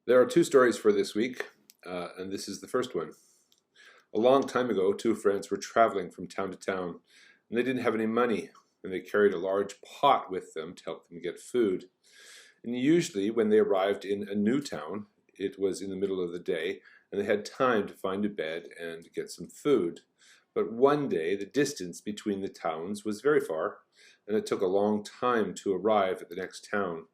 There are two stories for this week, and this is the first one. A long time ago, two friends were traveling from town to town, and they didn't have any money, and they carried a large pot with them to help them get food. And usually, when they arrived in a new town, it was in the middle of the day, and they had time to find a bed and get some food. But one day, the distance between the towns was very far, and it took a long time to arrive at the next town.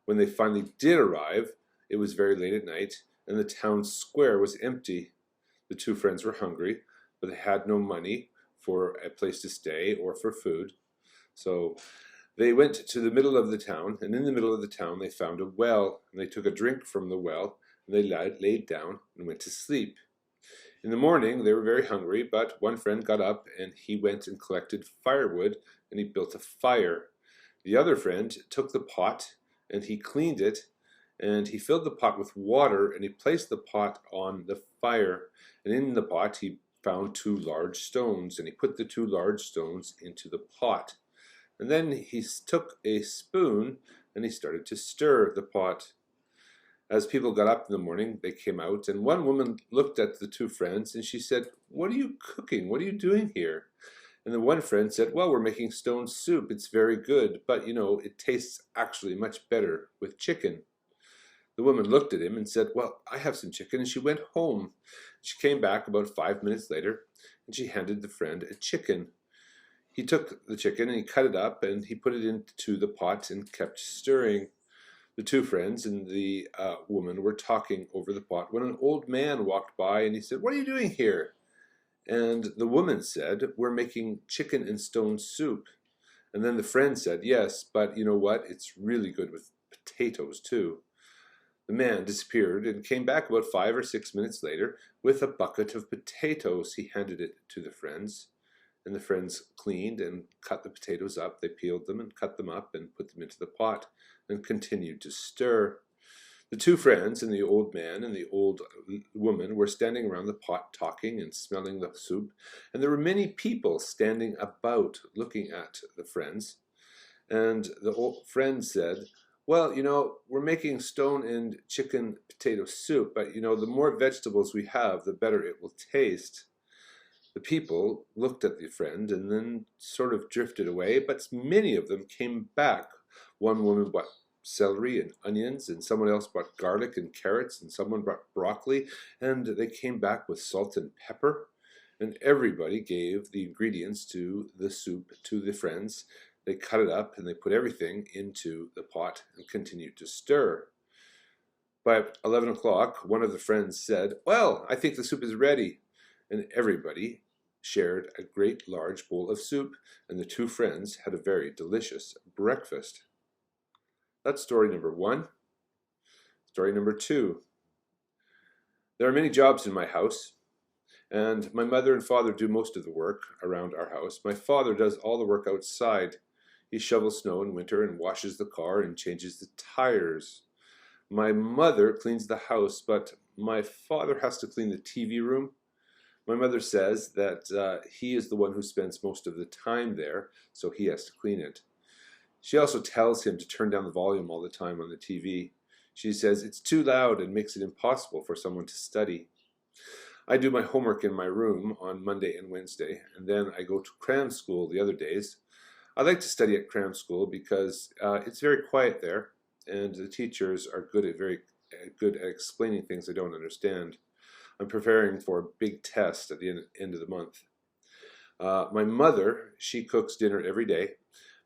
When they finally did arrive, it was very late at night, and the town square was empty. The two friends were hungry, but they had no money for a place to stay or for food. So they went to the middle of the town, and in the middle of the town they found a well, and they took a drink from the well, and they laid down and went to sleep. In the morning they were very hungry, but one friend got up and he went and collected firewood, and he built a fire. The other friend took the pot and he cleaned it, and he filled the pot with water, and he placed the pot on the fire. And in the pot he found two large stones, and he put the two large stones into the pot. And then he took a spoon and he started to stir the pot. As people got up in the morning, they came out, and one woman looked at the two friends and she said, "What are you cooking? What are you doing here?" And the one friend said, "Well, we're making stone soup. It's very good, but it tastes actually much better with chicken." The woman looked at him and said, "Well, I have some chicken," and she went home. She came back about 5 minutes later, and she handed the friend a chicken. He took the chicken and he cut it up and he put it into the pot and kept stirring. The two friends and the woman were talking over the pot when an old man walked by, and he said, "What are you doing here?" And the woman said, "We're making chicken and stone soup." And then the friend said, "Yes, but you know what? It's really good with potatoes too." The man disappeared and came back about 5 or 6 minutes later with a bucket of potatoes. He handed it to the friends, and the friends cleaned and cut the potatoes up. They peeled them and cut them up and put them into the pot and continued to stir. The two friends and the old man and the old woman were standing around the pot talking and smelling the soup, and there were many people standing about looking at the friends. And the old friend said, "Well, we're making stone and chicken potato soup, but the more vegetables we have, the better it will taste." The people looked at the friend and then sort of drifted away, but many of them came back. One woman brought celery and onions, and someone else brought garlic and carrots, and someone brought broccoli, and they came back with salt and pepper. And everybody gave the ingredients to the soup to the friends. They cut it up and they put everything into the pot and continued to stir. By 11 o'clock, one of the friends said, "Well, I think the soup is ready." And everybody shared a great large bowl of soup, and the two friends had a very delicious breakfast. That's story number one. Story number two. There are many jobs in my house, and my mother and father do most of the work around our house. My father does all the work outside. He shovels snow in winter and washes the car and changes the tires. My mother cleans the house, but my father has to clean the TV room. My mother says that he is the one who spends most of the time there, so he has to clean it. She also tells him to turn down the volume all the time on the TV. She says it's too loud and makes it impossible for someone to study. I do my homework in my room on Monday and Wednesday, and then I go to cram school the other days. I like to study at cram school because it's very quiet there, and the teachers are very good at explaining things I don't understand. I'm preparing for a big test at the end of the month. My mother, she cooks dinner every day,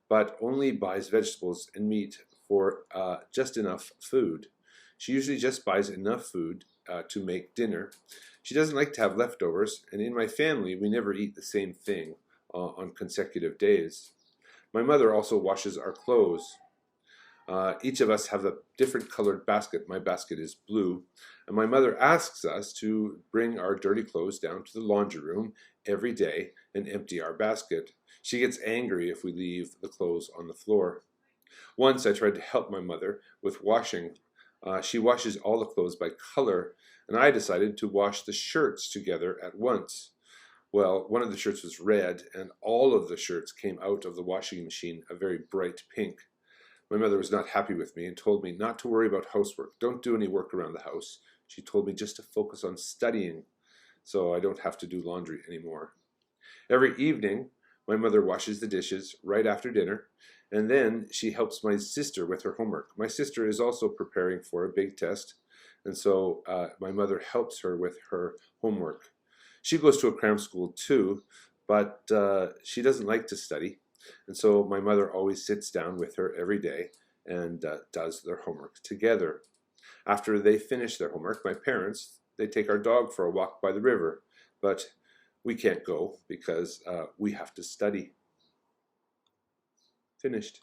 but only buys vegetables and meat for just enough food. She usually just buys enough food to make dinner. She doesn't like to have leftovers, and in my family, we never eat the same thing on consecutive days. My mother also washes our clothes. Each of us have a different colored basket. My basket is blue. And my mother asks us to bring our dirty clothes down to the laundry room every day and empty our basket. She gets angry if we leave the clothes on the floor. Once I tried to help my mother with washing. She washes all the clothes by color, and I decided to wash the shirts together at once. Well, one of the shirts was red, and all of the shirts came out of the washing machine a very bright pink. My mother was not happy with me and told me not to worry about housework. Don't do any work around the house. She told me just to focus on studying so I don't have to do laundry anymore. Every evening, my mother washes the dishes right after dinner, and then she helps my sister with her homework. My sister is also preparing for a big test, and so my mother helps her with her homework. She goes to a cram school too, but she doesn't like to study, and so my mother always sits down with her every day and does their homework together. After they finish their homework, my parents, they take our dog for a walk by the river, but we can't go because we have to study. Finished.